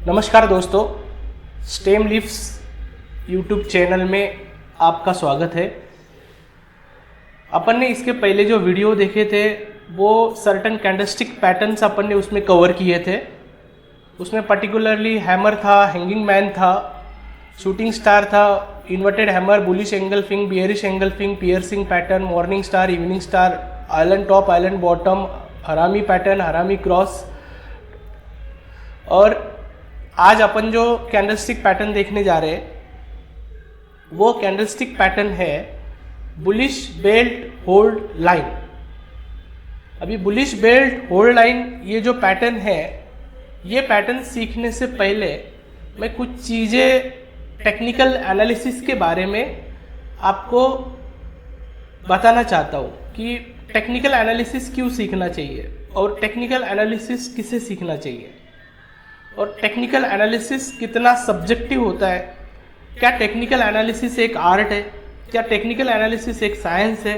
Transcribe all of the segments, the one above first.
नमस्कार दोस्तों, stem leaves YouTube channel में आपका स्वागत है। अपन ने इसके पहले जो वीडियो देखे थे वो सर्टन कैंडलस्टिक पैटर्न्स अपन ने उसमें कवर किए थे। उसमें पर्टिकुलरली हैमर था, हैंगिंग मैन था, शूटिंग स्टार था, inverted hammer, bullish engulfing, bearish engulfing, piercing pattern, morning star, evening star, island top, island bottom, हरामी पैटर्न, हरामी क्रॉस। और आज अपन जो कैंडलस्टिक पैटर्न देखने जा रहे हैं वो कैंडलस्टिक पैटर्न है बुलिश बेल्ट होल्ड लाइन। अभी बुलिश बेल्ट होल्ड लाइन ये जो पैटर्न है, ये पैटर्न सीखने से पहले मैं कुछ चीज़ें टेक्निकल एनालिसिस के बारे में आपको बताना चाहता हूँ कि टेक्निकल एनालिसिस क्यों सीखना चाहिए और टेक्निकल एनालिसिस किसे सीखना चाहिए और टेक्निकल एनालिसिस कितना सब्जेक्टिव होता है। क्या टेक्निकल एनालिसिस एक आर्ट है, क्या टेक्निकल एनालिसिस एक साइंस है,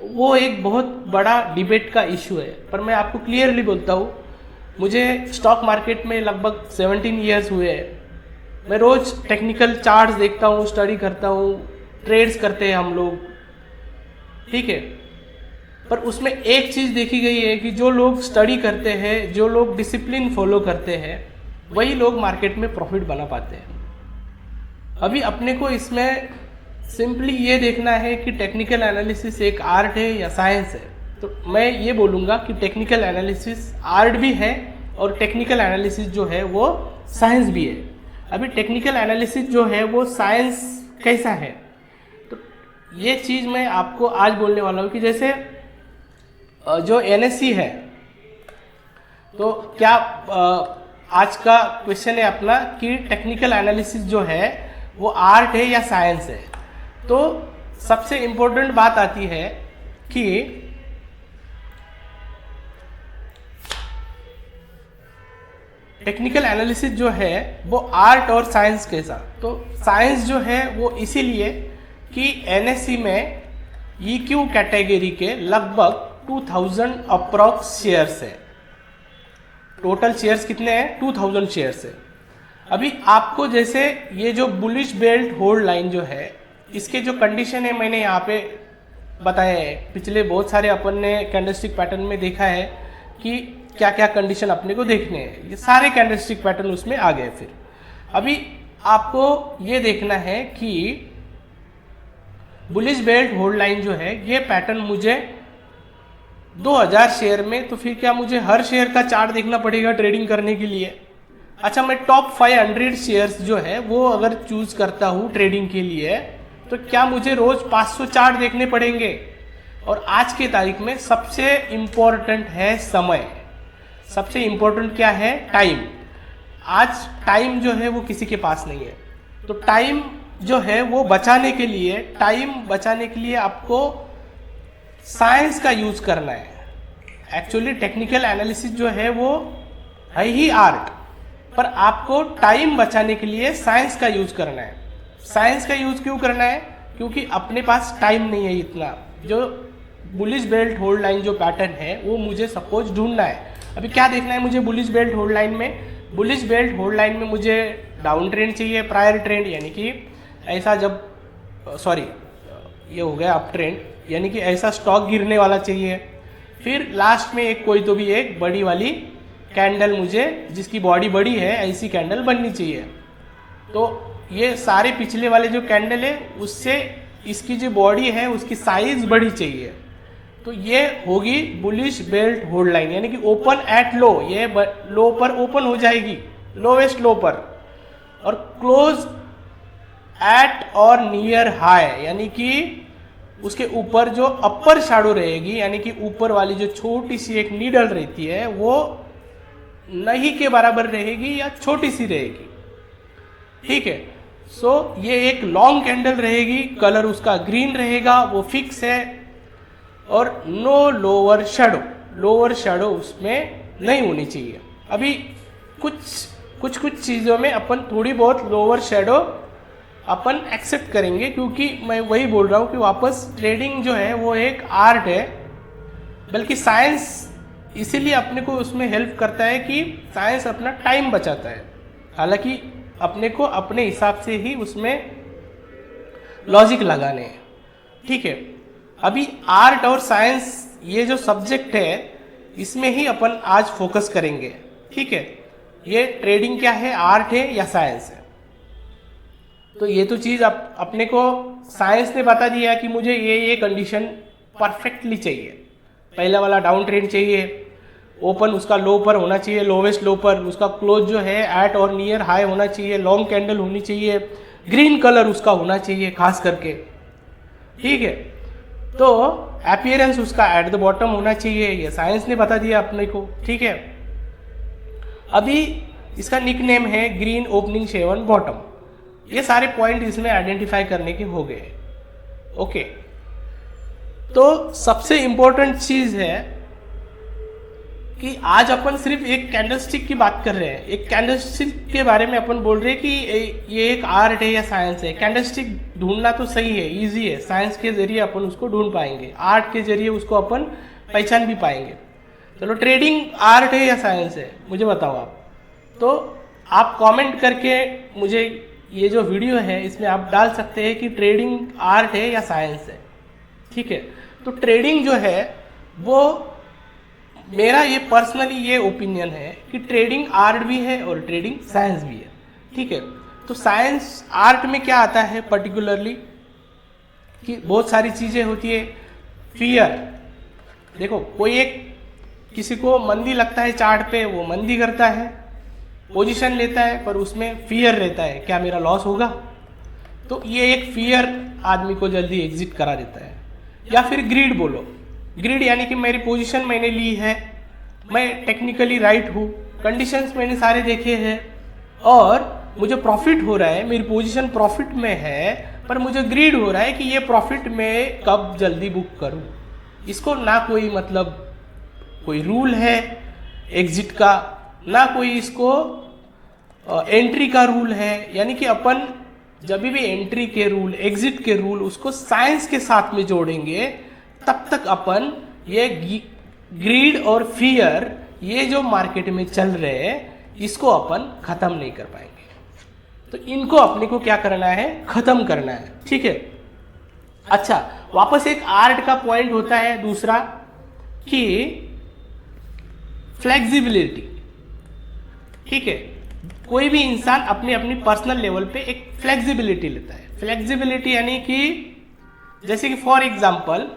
वो एक बहुत बड़ा डिबेट का इशू है। पर मैं आपको क्लियरली बोलता हूँ, मुझे स्टॉक मार्केट में लगभग 17 ईयर्स हुए हैं। मैं रोज़ टेक्निकल चार्ट्स देखता हूँ, स्टडी करता हूँ, ट्रेड्स करते हैं हम लोग, ठीक है। पर उसमें एक चीज़ देखी गई है कि जो लोग स्टडी करते हैं, जो लोग डिसिप्लिन फॉलो करते हैं, वही लोग मार्केट में प्रॉफिट बना पाते हैं। अभी अपने को इसमें सिंपली ये देखना है कि टेक्निकल एनालिसिस एक आर्ट है या साइंस है। तो मैं ये बोलूँगा कि टेक्निकल एनालिसिस आर्ट भी है और टेक्निकल एनालिसिस जो है वो साइंस भी है। अभी टेक्निकल एनालिसिस जो है वो साइंस कैसा है, तो ये चीज़ मैं आपको आज बोलने वाला हूँ कि जैसे जो एनएससी है, तो क्या आज का क्वेश्चन है अपना कि टेक्निकल एनालिसिस जो है वो आर्ट है या साइंस है। तो सबसे इम्पोर्टेंट बात आती है कि टेक्निकल एनालिसिस जो है वो आर्ट और साइंस के साथ। तो साइंस जो है वो इसीलिए कि एनएससी में ईक्यू कैटेगरी के लगभग 2000 अप्रॉक्स शेयर्स है। टोटल शेयर्स कितने हैं? 2000 शेयर्स है। अभी आपको जैसे ये जो बुलिश बेल्ट होल्ड लाइन जो है, इसके जो कंडीशन है मैंने यहाँ पे बताया है। पिछले बहुत सारे अपन ने कैंडलस्टिक पैटर्न में देखा है कि क्या क्या कंडीशन अपने को देखने हैं। ये सारे कैंडलस्टिक पैटर्न उसमें आ गए। फिर अभी आपको ये देखना है कि बुलिश बेल्ट होल्ड लाइन जो है ये पैटर्न मुझे 2000 शेयर में, तो फिर क्या मुझे हर शेयर का चार्ट देखना पड़ेगा ट्रेडिंग करने के लिए? अच्छा, मैं टॉप 500 शेयर्स जो है वो अगर चूज करता हूँ ट्रेडिंग के लिए, तो क्या मुझे रोज 500 चार्ट देखने पड़ेंगे? और आज के तारीख में सबसे इम्पोर्टेंट है समय। सबसे इम्पोर्टेंट क्या है? टाइम। आज टाइम जो है वो किसी के पास नहीं है। तो टाइम जो है वो बचाने के लिए, टाइम बचाने के लिए आपको साइंस का यूज करना है। एक्चुअली टेक्निकल एनालिसिस जो है वो है ही आर्ट, पर आपको टाइम बचाने के लिए साइंस का यूज करना है। साइंस का यूज क्यों करना है? क्योंकि अपने पास टाइम नहीं है इतना। जो बुलिश बेल्ट होल्ड लाइन जो पैटर्न है वो मुझे सपोज ढूंढना है। अभी क्या देखना है मुझे बुलिश बेल्ट होल्ड लाइन में? बुलिश बेल्ट होल्ड लाइन में मुझे डाउन ट्रेंड चाहिए, प्रायर ट्रेंड, यानी कि ऐसा जब ये हो गया अप ट्रेंड, यानी कि ऐसा स्टॉक गिरने वाला चाहिए। फिर लास्ट में एक कोई तो भी एक बड़ी वाली कैंडल, मुझे जिसकी बॉडी बड़ी है ऐसी कैंडल बननी चाहिए। तो ये सारे पिछले वाले जो कैंडल है उससे इसकी जो बॉडी है उसकी साइज बड़ी चाहिए। तो ये होगी बुलिश बेल्ट होल्ड लाइन, यानी कि ओपन एट लो, ये लो पर ओपन हो जाएगी, लोवेस्ट लो पर, और क्लोज एट और नियर हाई, यानी कि उसके ऊपर जो अपर शैडो रहेगी, यानी कि ऊपर वाली जो छोटी सी एक नीडल रहती है वो नहीं के बराबर रहेगी या छोटी सी रहेगी, ठीक है। सो ये एक लॉन्ग कैंडल रहेगी, कलर उसका ग्रीन रहेगा, वो फिक्स है, और no lower shadow, lower shadow उसमें नहीं होनी चाहिए। अभी कुछ चीज़ों में अपन थोड़ी बहुत लोअर शैडो अपन एक्सेप्ट करेंगे, क्योंकि मैं वही बोल रहा हूँ कि वापस ट्रेडिंग जो है वो एक आर्ट है, बल्कि साइंस इसीलिए अपने को उसमें हेल्प करता है कि साइंस अपना टाइम बचाता है। हालांकि अपने को अपने हिसाब से ही उसमें लॉजिक लगाने हैं, ठीक है। अभी आर्ट और साइंस ये जो सब्जेक्ट है इसमें ही अपन आज फोकस करेंगे, ठीक है। ये ट्रेडिंग क्या है, आर्ट है या साइंस है। तो ये तो चीज़ अपने को साइंस ने बता दिया कि मुझे ये कंडीशन परफेक्टली चाहिए। पहला वाला डाउन ट्रेंड चाहिए, ओपन उसका लो पर होना चाहिए, लोवेस्ट लो पर, उसका क्लोज जो है एट और नियर हाई होना चाहिए, लॉन्ग कैंडल होनी चाहिए, ग्रीन कलर उसका होना चाहिए खास करके, ठीक है। तो अपीयरेंस उसका एट द बॉटम होना चाहिए, ये साइंस ने बता दिया अपने को, ठीक है। अभी इसका निक नेम है ग्रीन ओपनिंग शेवन बॉटम। ये सारे पॉइंट इसमें आइडेंटिफाई करने के हो गए, ओके। तो सबसे इंपॉर्टेंट चीज है कि आज अपन सिर्फ एक कैंडलस्टिक की बात कर रहे हैं। एक कैंडलस्टिक के बारे में अपन बोल रहे हैं कि ये एक आर्ट है या साइंस है। कैंडलस्टिक ढूंढना तो सही है, इजी है, साइंस के जरिए अपन उसको ढूंढ पाएंगे, आर्ट के जरिए उसको अपन पहचान भी पाएंगे। चलो ट्रेडिंग आर्ट है या साइंस है, मुझे बताओ आप। तो आप कमेंट करके मुझे ये जो वीडियो है इसमें आप डाल सकते हैं कि ट्रेडिंग आर्ट है या साइंस है, ठीक है। तो ट्रेडिंग जो है वो मेरा ये पर्सनली ये ओपिनियन है कि ट्रेडिंग आर्ट भी है और ट्रेडिंग साइंस भी है, ठीक है। तो साइंस आर्ट में क्या आता है पर्टिकुलरली कि बहुत सारी चीज़ें होती है। फियर, देखो कोई एक किसी को मंदी लगता है चार्ट पे, वो मंदी करता है, पोजीशन लेता है, पर उसमें फियर रहता है क्या मेरा लॉस होगा। तो ये एक फियर आदमी को जल्दी एग्जिट करा देता है। या फिर ग्रीड बोलो, ग्रीड यानी कि मेरी पोजीशन मैंने ली है, मैं टेक्निकली राइट हूँ, कंडीशंस मैंने सारे देखे हैं और मुझे प्रॉफिट हो रहा है, मेरी पोजीशन प्रॉफिट में है, पर मुझे ग्रीड हो रहा है कि ये प्रॉफिट में कब जल्दी बुक करूँ। इसको ना कोई मतलब कोई रूल है एग्जिट का, ना कोई इसको एंट्री का रूल है। यानी कि अपन जब भी एंट्री के रूल, एग्जिट के रूल उसको साइंस के साथ में जोड़ेंगे तब तक अपन ये ग्रीड और फियर ये जो मार्केट में चल रहे हैं इसको अपन खत्म नहीं कर पाएंगे। तो इनको अपने को क्या करना है, खत्म करना है, ठीक है। अच्छा, वापस एक आर्ट का पॉइंट होता है दूसरा कि फ्लेक्सिबिलिटी, ठीक है। कोई भी इंसान अपनी अपनी पर्सनल लेवल पे एक फ्लेक्सिबिलिटी लेता है। फ्लेक्सिबिलिटी यानी कि जैसे कि फॉर एग्जांपल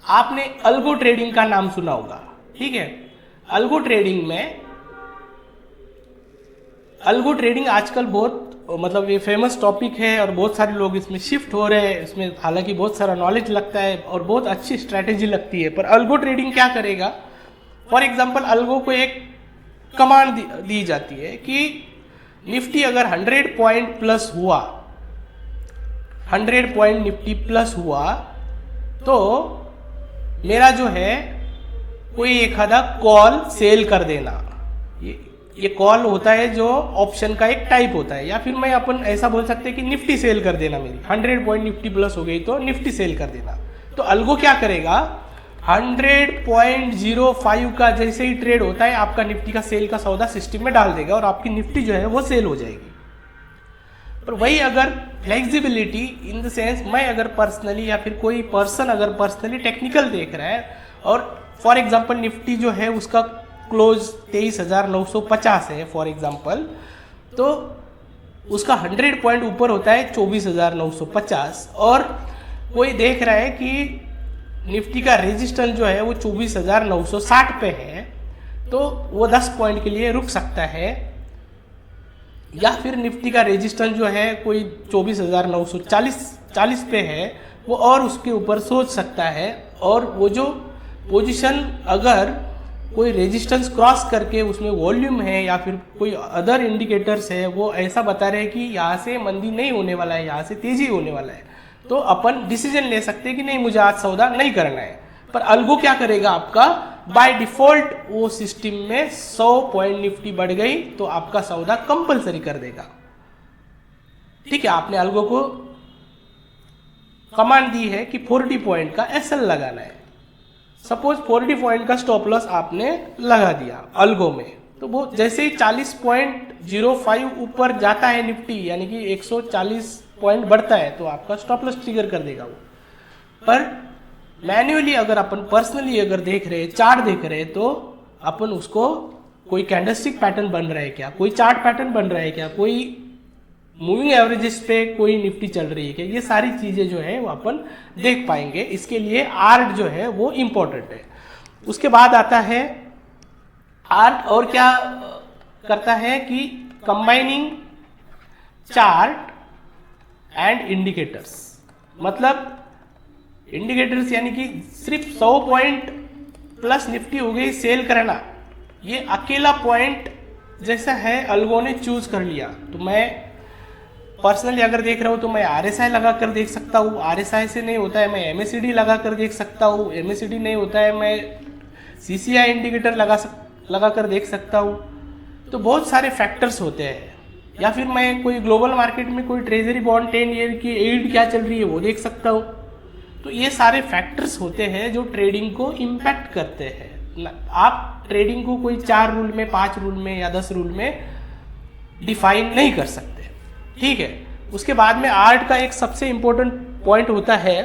आपने अल्गो ट्रेडिंग का नाम सुना होगा, ठीक है। अल्गो ट्रेडिंग आजकल बहुत मतलब ये फेमस टॉपिक है और बहुत सारे लोग इसमें शिफ्ट हो रहे हैं। इसमें हालांकि बहुत सारा नॉलेज लगता है और बहुत अच्छी स्ट्रैटेजी लगती है, पर अल्गो ट्रेडिंग क्या करेगा। फॉर एग्जांपल अल्गो को एक कमांड दी जाती है कि निफ्टी अगर 100 पॉइंट प्लस हुआ, 100 पॉइंट निफ्टी प्लस हुआ तो मेरा जो है कोई एक आधा कॉल सेल कर देना। ये कॉल होता है जो ऑप्शन का एक टाइप होता है, या फिर मैं अपन ऐसा बोल सकते हैं कि निफ्टी सेल कर देना। मेरी 100 पॉइंट निफ्टी प्लस हो गई तो निफ्टी सेल कर देना। तो अल्गो क्या करेगा, 100.05 का जैसे ही ट्रेड होता है आपका निफ्टी का सेल का सौदा सिस्टम में डाल देगा और आपकी निफ्टी जो है वो सेल हो जाएगी। पर वही अगर फ्लेक्सिबिलिटी इन द सेंस मैं अगर पर्सनली या फिर कोई पर्सन अगर पर्सनली टेक्निकल देख रहा है और फॉर एग्जांपल निफ्टी जो है उसका क्लोज 23,950 है फॉर एग्जांपल, तो उसका 100 पॉइंट ऊपर होता है 24,950 और कोई देख रहा है कि निफ्टी का रेजिस्टेंस जो है वो 24,960 पे है, तो वो 10 पॉइंट के लिए रुक सकता है। या फिर निफ्टी का रेजिस्टेंस जो है कोई 24,940 पे है, वो और उसके ऊपर सोच सकता है। और वो जो पोजीशन अगर कोई रेजिस्टेंस क्रॉस करके उसमें वॉल्यूम है या फिर कोई अदर इंडिकेटर्स है वो ऐसा बता रहे हैं कि यहाँ से मंदी नहीं होने वाला है, यहाँ से तेजी होने वाला है, तो अपन डिसीजन ले सकते हैं कि नहीं मुझे आज सौदा नहीं करना है। पर अल्गो क्या करेगा, आपका बाय डिफॉल्ट वो सिस्टम में 100 पॉइंट निफ्टी बढ़ गई तो आपका सौदा कंपलसरी कर देगा। ठीक है, आपने अल्गो को कमांड दी है कि 40 पॉइंट का एसएल लगाना है। सपोज 40 पॉइंट का स्टॉप लॉस आपने लगा दिया अल्गो में, तो वो जैसे ही 40 पॉइंट 0.05 ऊपर जाता है निफ्टी, यानी कि 140 पॉइंट बढ़ता है, तो आपका स्टॉप लॉस ट्रिगर कर देगा वो। पर मैन्युअली अगर अपन पर्सनली अगर देख रहे, चार्ट देख रहे, तो अपन उसको कोई कैंडलस्टिक पैटर्न बन रहा है क्या, कोई चार्ट पैटर्न बन रहा है क्या, कोई मूविंग एवरेजेस पे कोई निफ्टी चल रही है क्या, ये सारी चीजें जो है वो अपन देख पाएंगे। इसके लिए आर्ट जो है वो इम्पोर्टेंट है। उसके बाद आता है आर्ट और क्या करता है कि कंबाइनिंग चार्ट एंड इंडिकेटर्स, मतलब इंडिकेटर्स यानी कि सिर्फ 100 पॉइंट प्लस निफ्टी हो गई सेल करना, ये अकेला पॉइंट जैसा है अलगो ने चूज कर लिया। तो मैं पर्सनली अगर देख रहा हूँ तो मैं RSI लगा कर देख सकता हूँ, RSI से नहीं होता है मैं MACD लगा कर देख सकता हूँ, MACD नहीं होता है मैं CCI इंडिकेटर लगा कर देख सकता हूँ। तो बहुत सारे फैक्टर्स होते हैं। या फिर मैं कोई ग्लोबल मार्केट में कोई ट्रेजरी बॉन्ड 10 ईयर की यील्ड क्या चल रही है वो देख सकता हूँ। तो ये सारे फैक्टर्स होते हैं जो ट्रेडिंग को इम्पैक्ट करते हैं। आप ट्रेडिंग को कोई 4 रूल में, 5 रूल में या 10 रूल में डिफाइन नहीं कर सकते, ठीक है। उसके बाद में आर्ट का एक सबसे इंपॉर्टेंट पॉइंट होता है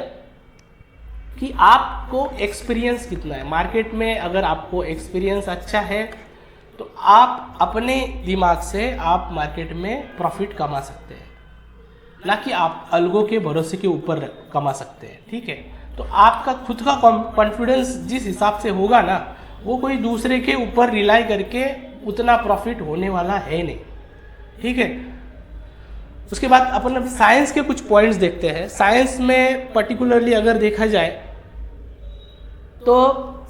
कि आपको एक्सपीरियंस कितना है मार्केट में। अगर आपको एक्सपीरियंस अच्छा है तो आप अपने दिमाग से आप मार्केट में प्रॉफिट कमा सकते हैं, ना कि आप अलगों के भरोसे के ऊपर कमा सकते हैं, ठीक है। तो आपका खुद का कॉन्फिडेंस जिस हिसाब से होगा ना, वो कोई दूसरे के ऊपर रिलाई करके उतना प्रॉफिट होने वाला है नहीं, ठीक है। उसके बाद अपन अभी साइंस के कुछ पॉइंट्स देखते हैं। साइंस में पर्टिकुलरली अगर देखा जाए तो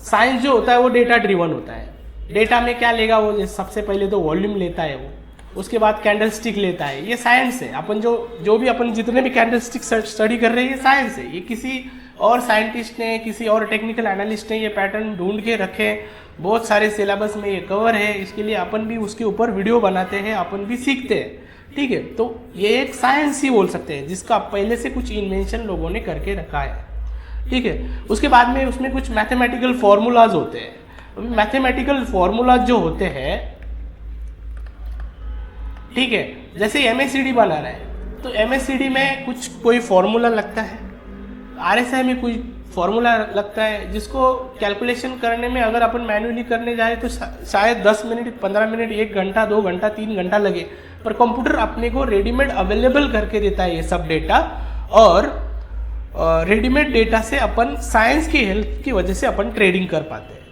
साइंस जो होता है वो डेटा ड्रिवन होता है। डेटा में क्या लेगा वो, सबसे पहले तो वॉल्यूम लेता है वो, उसके बाद कैंडलस्टिक लेता है, ये साइंस है। अपन जो भी अपन जितने भी कैंडलस्टिक स्टडी कर रहे हैं ये साइंस है। ये किसी और साइंटिस्ट ने, किसी और टेक्निकल एनालिस्ट ने ये पैटर्न ढूंढ के रखे, बहुत सारे सिलेबस में ये कवर है। इसके लिए अपन भी उसके ऊपर वीडियो बनाते हैं, अपन भी सीखते हैं, ठीक है। तो ये एक साइंस ही बोल सकते हैं जिसका पहले से कुछ इन्वेंशन लोगों ने करके रखा है, ठीक है। उसके बाद में उसमें कुछ मैथमेटिकल फॉर्मूलाज होते हैं। मैथमेटिकल फॉर्मूलाज जो होते हैं, ठीक है, जैसे MACD बना रहा है तो MACD में कुछ कोई फॉर्मूला लगता है, RSI में कोई फॉर्मूला लगता है, जिसको कैलकुलेशन करने में अगर अपन मैन्युअली करने जाए तो शायद 10 मिनट, 15 मिनट, 1 घंटा, 2 घंटा, 3 घंटा लगे। पर कंप्यूटर अपने को रेडीमेड अवेलेबल करके देता है ये सब डेटा, और रेडीमेड डेटा से अपन साइंस की हेल्प की वजह से अपन ट्रेडिंग कर पाते हैं,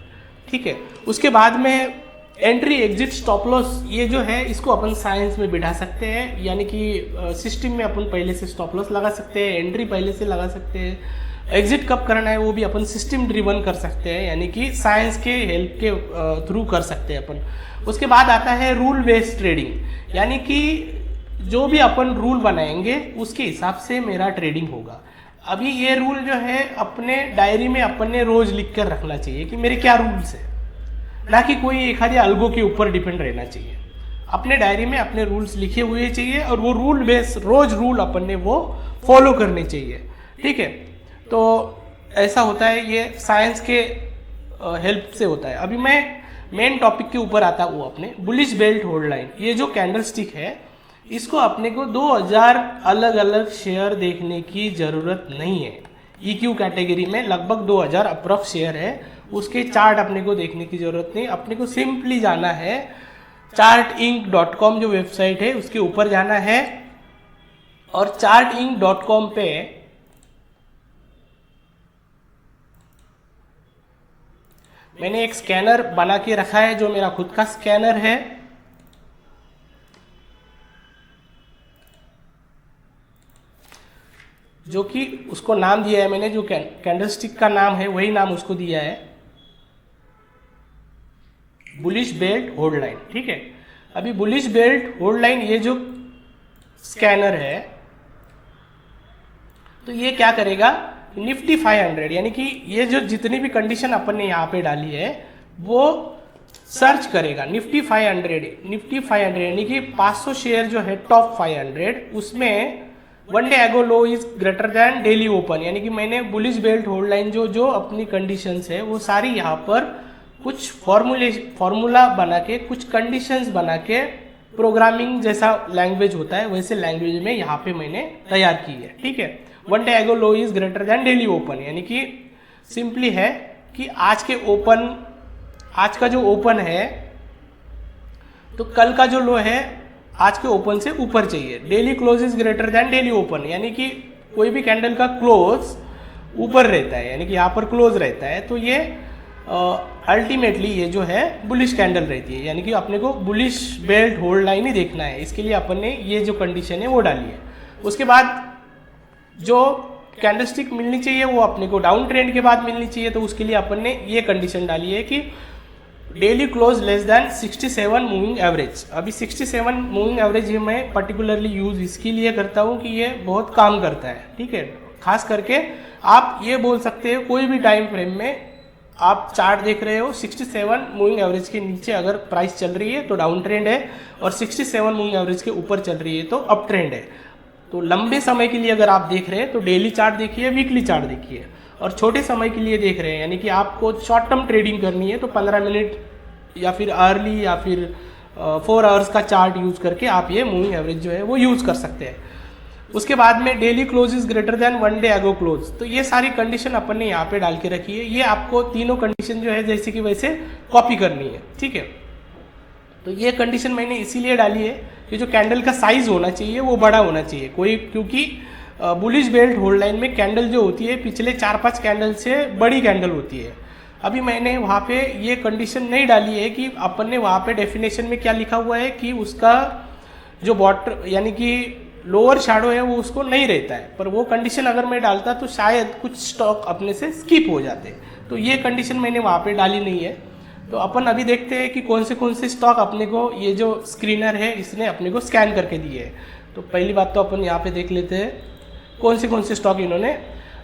ठीक है। उसके बाद में एंट्री, एग्जिट, स्टॉप लॉस, ये जो है इसको अपन साइंस में बिठा सकते हैं, यानी कि सिस्टम में अपन पहले से स्टॉप लॉस लगा सकते हैं, एंट्री पहले से लगा सकते हैं, एग्जिट कब करना है वो भी अपन सिस्टम ड्रिवन कर सकते हैं, यानी कि साइंस के हेल्प के थ्रू कर सकते हैं अपन। उसके बाद आता है रूल बेस्ड ट्रेडिंग, यानी कि जो भी अपन रूल बनाएंगे उसके हिसाब से मेरा ट्रेडिंग होगा। अभी ये रूल जो है अपने डायरी में अपन ने रोज लिख कर रखना चाहिए कि मेरे क्या रूल्स है, ना कि कोई एक आधे अलगों के ऊपर डिपेंड रहना चाहिए। अपने डायरी में अपने रूल्स लिखे हुए चाहिए और वो रूल बेस रोज रूल अपन ने वो फॉलो करने चाहिए, ठीक है। तो ऐसा होता है, ये साइंस के हेल्प से होता है। अभी मैं मेन टॉपिक के ऊपर आता हूँ अपने बुलिश बेल्ट होल्ड लाइन। ये जो कैंडल स्टिक है इसको अपने को 2000 अलग अलग शेयर देखने की ज़रूरत नहीं है। EQ कैटेगरी में लगभग 2000 अप्रॉक्स शेयर है, उसके चार्ट अपने को देखने की ज़रूरत नहीं। अपने को सिंपली जाना है chartinc.com जो वेबसाइट है उसके ऊपर जाना है, और chartinc.com पे मैंने एक स्कैनर बना के रखा है जो मेरा खुद का स्कैनर है। जो कि उसको नाम दिया है मैंने, जो कैंडलस्टिक का नाम है वही नाम उसको दिया है, बुलिश बेल्ट होल्ड लाइन, ठीक है। अभी बुलिश बेल्ट होल्ड लाइन ये जो स्कैनर है तो ये क्या करेगा, निफ्टी 500 यानी कि ये जो जितनी भी कंडीशन अपन ने यहाँ पे डाली है वो सर्च करेगा निफ्टी 500 यानी कि 500 शेयर जो है टॉप 500, उसमें one day ago low is greater than daily open, यानी कि मैंने बुलिश बेल्ट होल्ड लाइन जो अपनी कंडीशंस है वो सारी यहाँ पर कुछ फॉर्मूला बना के, कुछ कंडीशंस बना के प्रोग्रामिंग जैसा लैंग्वेज होता है वैसे लैंग्वेज में यहाँ पे मैंने तैयार की है। ठीक है, one day ago low is greater than daily open, यानी कि सिंपली है कि आज का जो ओपन है तो कल का जो लो है आज के ओपन से ऊपर चाहिए। Daily close is greater than daily open, यानी कि कोई भी कैंडल का क्लोज ऊपर रहता है, यानी कि यहाँ पर क्लोज रहता है तो ये अल्टीमेटली ये जो है बुलिश कैंडल रहती है, यानी कि अपने को बुलिश बेल्ट होल्ड लाइन ही देखना है। इसके लिए अपन ने ये जो कंडीशन है वो डाली है। उसके बाद जो कैंडलस्टिक मिलनी चाहिए वो अपने को डाउन ट्रेंड के बाद मिलनी चाहिए, तो उसके लिए अपन ने ये कंडीशन डाली है कि daily close less than 67 moving average. अभी 67 मूविंग एवरेज ये मैं पर्टिकुलरली यूज इसके लिए करता हूँ कि ये बहुत काम करता है। ठीक है, खास करके आप ये बोल सकते हो कोई भी टाइम फ्रेम में आप चार्ट देख रहे हो 67 मूविंग एवरेज के नीचे अगर प्राइस चल रही है तो डाउन ट्रेंड है, और 67 मूविंग एवरेज के ऊपर चल रही है तो अप ट्रेंड है। तो लंबे समय के लिए अगर आप देख रहे हैं तो डेली चार्ट देखिए, वीकली चार्ट देखिए, और छोटे समय के लिए देख रहे हैं यानी कि आपको शॉर्ट टर्म ट्रेडिंग करनी है तो 15 मिनट या फिर अर्ली या फिर 4 आवर्स का चार्ट यूज करके आप ये मूविंग एवरेज जो है वो यूज कर सकते हैं। उसके बाद में daily close is greater then one day एगो क्लोज, तो ये सारी कंडीशन अपन ने यहाँ पे डाल के रखी है। ये आपको तीनों कंडीशन जो है जैसे कि वैसे कॉपी करनी है। ठीक है, तो ये कंडीशन मैंने इसीलिए डाली है कि जो कैंडल का साइज होना चाहिए वो बड़ा होना चाहिए कोई, क्योंकि बुलिश बेल्ट होल्ड लाइन में कैंडल जो होती है पिछले 4-5 कैंडल से बड़ी कैंडल होती है। अभी मैंने वहाँ पे ये कंडीशन नहीं डाली है कि अपन ने वहाँ पे डेफिनेशन में क्या लिखा हुआ है कि उसका जो बॉटम यानी कि लोअर शैडो है वो उसको नहीं रहता है, पर वो कंडीशन अगर मैं डालता तो शायद कुछ स्टॉक अपने से स्किप हो जाते, तो ये कंडीशन मैंने वहाँ पे डाली नहीं है। तो अपन अभी देखते हैं कि कौन से स्टॉक अपने को ये जो स्क्रीनर है इसने अपने को स्कैन करके दिए है। तो पहली बात तो अपन यहाँ पे देख लेते हैं कौन से स्टॉक इन्होंने।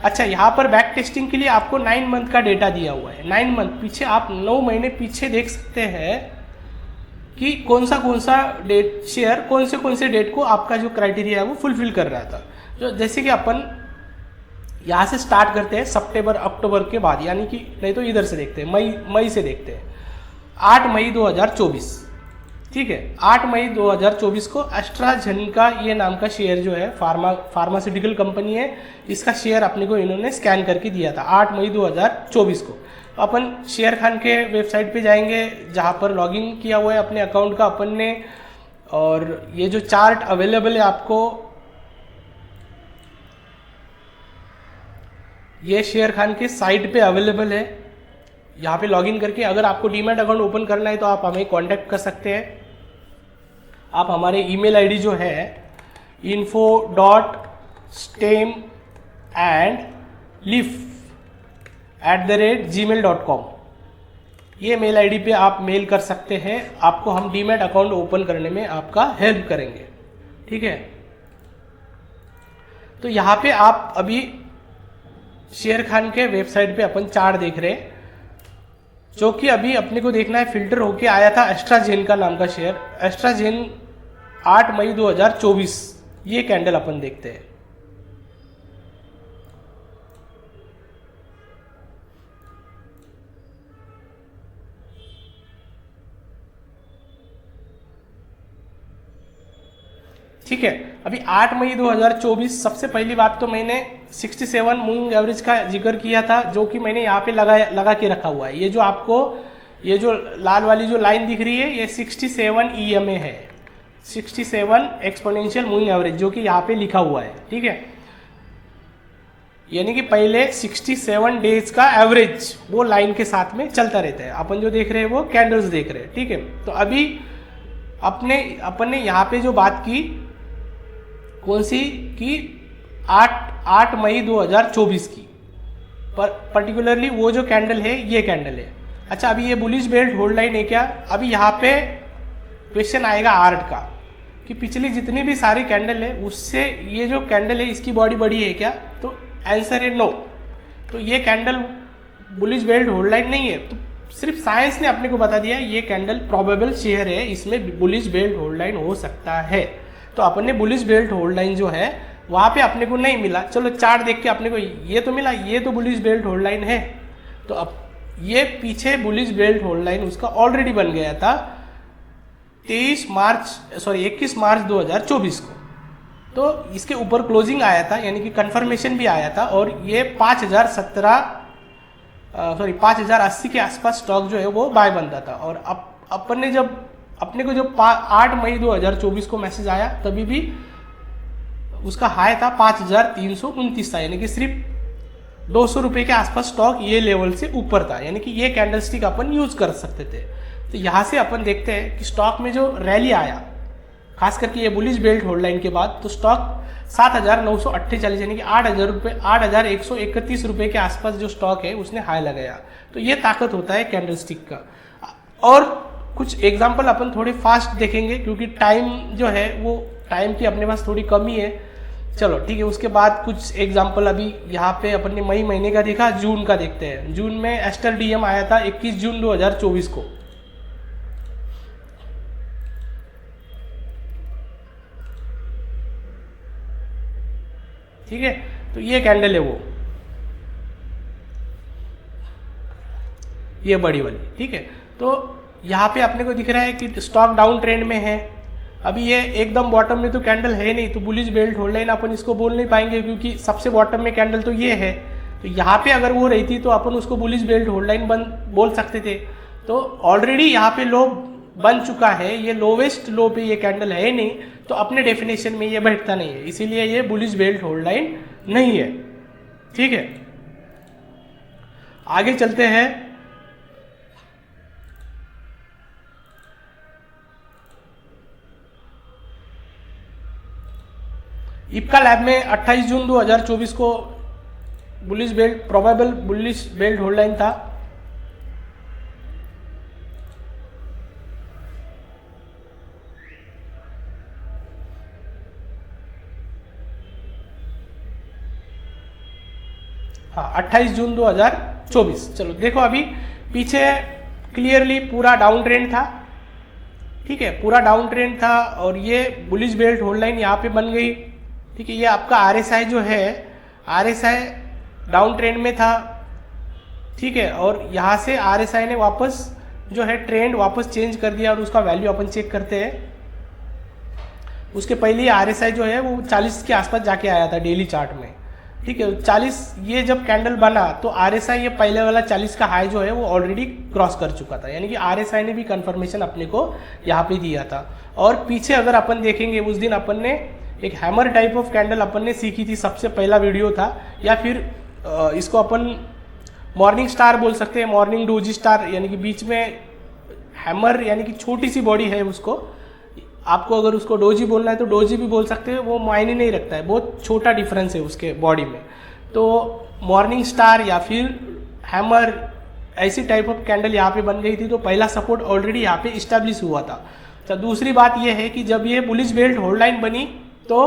अच्छा, यहाँ पर बैक टेस्टिंग के लिए आपको 9 मंथ का डेटा दिया हुआ है। 9 मंथ पीछे आप 9 महीने पीछे देख सकते हैं कि कौन सा डेट शेयर कौन से डेट को आपका जो क्राइटेरिया है वो फुलफिल कर रहा था। जो जैसे कि अपन यहाँ से स्टार्ट करते हैं सितंबर अक्टूबर के बाद, यानी कि नहीं तो इधर से देखते हैं मई से देखते हैं 8 मई 2024। ठीक है, 8 मई 2024 को एस्ट्राजेनेका ये नाम का शेयर जो है फार्मास्यूटिकल कंपनी है, इसका शेयर अपने को इन्होंने स्कैन करके दिया था 8 मई 2024 को। अपन शेयर खान के वेबसाइट पे जाएंगे जहाँ पर लॉगिन किया हुआ है अपने अकाउंट का अपन ने, और ये जो चार्ट अवेलेबल है आपको ये शेयर खान के साइट पे अवेलेबल है। यहाँ पे लॉगिन करके अगर आपको डीमैट अकाउंट ओपन करना है तो आप हमें कांटेक्ट कर सकते हैं। आप हमारे ईमेल आईडी जो है info.stemandleaf@gmail.com ये मेल आईडी पे आप मेल कर सकते हैं। आपको हम डीमैट अकाउंट ओपन करने में आपका हेल्प करेंगे। ठीक है, तो यहाँ पे आप अभी शेयर खान के वेबसाइट पे अपन चार्ट देख रहे हैं, जो कि अभी अपने को देखना है फिल्टर होके आया था एस्ट्राजेनेका नाम का शेयर। एस्ट्राजेन 8 मई 2024 ये कैंडल अपन देखते हैं। ठीक है, अभी 8 मई 2024 सबसे पहली बात तो मैंने 67 मूविंग एवरेज का जिक्र किया था, जो कि मैंने यहाँ पे लगा के रखा हुआ है। ये जो आपको ये जो लाल वाली जो लाइन दिख रही है ये 67 EMA है, 67 एक्सपोनेंशियल मूविंग एवरेज, जो कि यहाँ पे लिखा हुआ है। ठीक है, यानी कि पहले 67 डेज का एवरेज वो लाइन के साथ में चलता रहता है। अपन जो देख रहे हैं वो कैंडल्स देख रहे हैं। ठीक है, तो अभी अपन ने यहाँ पे जो बात की कौन सी कि 8 मई 2024 की, पर्टिकुलरली वो जो कैंडल है ये कैंडल है। अच्छा, अभी ये बुलिश बेल्ट होल्ड लाइन है क्या? अभी यहाँ पे क्वेश्चन आएगा आर्ट का कि पिछली जितनी भी सारी कैंडल है उससे ये जो कैंडल है इसकी बॉडी बड़ी है क्या? तो आंसर है नो। तो ये candle bullish belt hold line नहीं है, तो सिर्फ साइंस ने अपने को बता दिया ये कैंडल प्रोबेबल शेयर है, इसमें बुलिश बेल्ट होल्ड लाइन हो सकता है। तो अपन ने बुलिश बेल्ट होल्ड लाइन जो है वहाँ पे अपने को नहीं मिला, चलो चार्ट देख के अपने को ये तो मिला, ये तो बुलिश बेल्ट होल्ड लाइन है। तो अब ये पीछे बुलिश बेल्ट होल्ड लाइन उसका ऑलरेडी बन गया था 21 मार्च 2024 को। तो इसके ऊपर क्लोजिंग आया था, यानी कि कंफर्मेशन भी आया था, और ये 5080 के आसपास स्टॉक जो है वो बाय बनता था। और अपने को जब 8 मई 2024 को मैसेज आया तभी भी उसका हाई था 5329 था, यानी कि सिर्फ 200 रुपये के आसपास स्टॉक ये लेवल से ऊपर था, यानी कि ये कैंडलस्टिक अपन यूज कर सकते थे। तो यहाँ से अपन देखते हैं कि स्टॉक में जो रैली आया, खास करके ये बुलिश बेल्ट होल्ड लाइन के बाद, तो स्टॉक 7,948 यानी कि 8,131 रुपये के आसपास जो स्टॉक है उसने हाई लगाया। तो ये ताकत होता है कैंडलस्टिक का। और कुछ एग्जांपल अपन थोड़े फास्ट देखेंगे क्योंकि टाइम जो है वो टाइम की अपने पास थोड़ी कमी है। चलो ठीक है, उसके बाद कुछ एग्जांपल अभी यहाँ पे अपन ने मई महीने का देखा, जून का देखते हैं। जून में एस्टर डीएम आया था 21 जून 2024 को। ठीक है, तो ये कैंडल है वो, ये बड़ी वाली। ठीक है, तो यहाँ पे अपने को दिख रहा है कि स्टॉक डाउन ट्रेंड में है। अभी ये एकदम बॉटम में तो कैंडल है नहीं, तो बुलिश बेल्ट होल्ड लाइन अपन इसको बोल नहीं पाएंगे क्योंकि सबसे बॉटम में कैंडल तो ये है। तो यहाँ पे अगर वो रहती तो अपन उसको बुलिश बेल्ट होल्ड लाइन बोल सकते थे। तो ऑलरेडी यहाँ पे लो बन चुका है, ये लोवेस्ट लो पे ये कैंडल है नहीं, तो अपने डेफिनेशन में ये बैठता नहीं है, इसीलिए ये बुलिश बेल्ट होल्ड लाइन नहीं है। ठीक है, आगे चलते हैं। इप्का लैब में 28 जून 2024 को bullish belt, probable bullish belt hold line था। हाँ, 28 जून 2024। चलो देखो, अभी पीछे क्लियरली पूरा डाउन ट्रेंड था। ठीक है, पूरा डाउन ट्रेंड था और ये बुलिश बेल्ट होल्ड लाइन यहाँ पे बन गई। ठीक है, ये आपका आरएसआई जो है, आरएसआई डाउन ट्रेंड में था। ठीक है, और यहाँ से आरएसआई ने वापस जो है ट्रेंड वापस चेंज कर दिया और उसका वैल्यू अपन चेक करते हैं। उसके पहले आरएसआई जो है वो 40 के आसपास जाके आया था डेली चार्ट में। ठीक है, 40 ये जब कैंडल बना तो आरएसआई ये पहले वाला 40 का हाई जो है वो ऑलरेडी क्रॉस कर चुका था, यानी कि आरएसआई ने भी कंफर्मेशन अपने को यहाँ पे दिया था। और पीछे अगर अपन देखेंगे, उस दिन अपन ने एक हैमर टाइप ऑफ कैंडल अपन ने सीखी थी, सबसे पहला वीडियो था, या फिर इसको अपन मॉर्निंग स्टार बोल सकते हैं, मॉर्निंग डोजी स्टार, यानी कि बीच में हैमर यानी कि छोटी सी बॉडी है उसको, आपको अगर उसको डोजी बोलना है तो डोजी भी बोल सकते हैं, वो मायने नहीं रखता है, बहुत छोटा डिफरेंस है उसके बॉडी में। तो मॉर्निंग स्टार या फिर हैमर ऐसी टाइप ऑफ कैंडल यहाँ पे बन गई थी, तो पहला सपोर्ट ऑलरेडी यहाँ पे इस्टेब्लिश हुआ था। तो दूसरी बात ये है कि जब ये बुलिश बेल्ट होल्ड लाइन बनी तो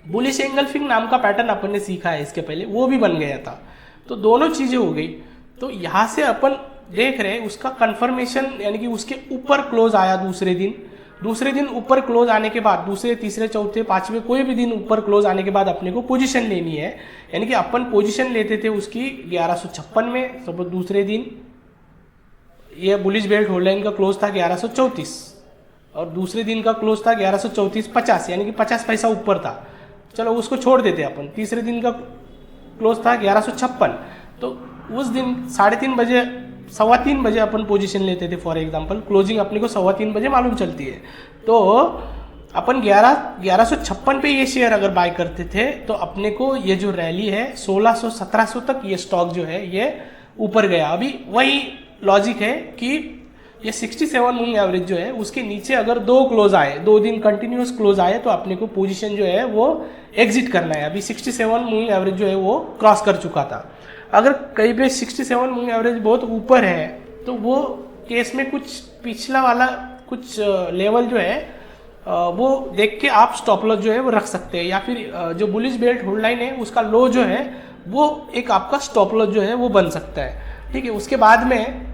बुलिश एंगल्फिंग नाम का पैटर्न अपन ने सीखा है इसके पहले, वो भी बन गया था। तो दोनों चीज़ें हो गई। तो यहाँ से अपन देख रहे हैं उसका कंफर्मेशन, यानी कि उसके ऊपर क्लोज आया दूसरे दिन ऊपर क्लोज आने के बाद, दूसरे तीसरे चौथे पांचवें कोई भी दिन ऊपर क्लोज आने के बाद अपने को पोजीशन लेनी है। यानी कि अपन पोजीशन लेते थे उसकी 1156 में, सब दूसरे दिन ये बुलिश बेल्ट होल्ड लाइन का क्लोज था 1134 और दूसरे दिन का क्लोज था 1134.50, यानी कि 50 पैसा ऊपर था। चलो उसको छोड़ देते अपन। तीसरे दिन का क्लोज था 1156, तो उस दिन 3:30 बजे 3:15 बजे अपन पोजीशन लेते थे। फॉर एग्जांपल क्लोजिंग अपने को 3:15 बजे मालूम चलती है, तो अपन 1156 पे ये शेयर अगर बाय करते थे तो अपने को ये जो रैली है 1600-1700 तक ये स्टॉक जो है ये ऊपर गया। अभी वही लॉजिक है कि ये 67 मूविंग एवरेज जो है उसके नीचे अगर 2 क्लोज आए, 2 दिन कंटिन्यूस क्लोज आए, तो अपने को पोजीशन जो है वो एग्जिट करना है। अभी 67 मूविंग एवरेज जो है वो क्रॉस कर चुका था। अगर कहीं पे 67 मूविंग एवरेज बहुत ऊपर है तो वो केस में कुछ पिछला वाला कुछ लेवल जो है वो देख के आप स्टॉप लॉस जो है वो रख सकते हैं, या फिर जो बुलिश बेल्ट होल्ड लाइन है उसका लो जो है वो एक आपका स्टॉप लॉस जो है वो बन सकता है। ठीक है, उसके बाद में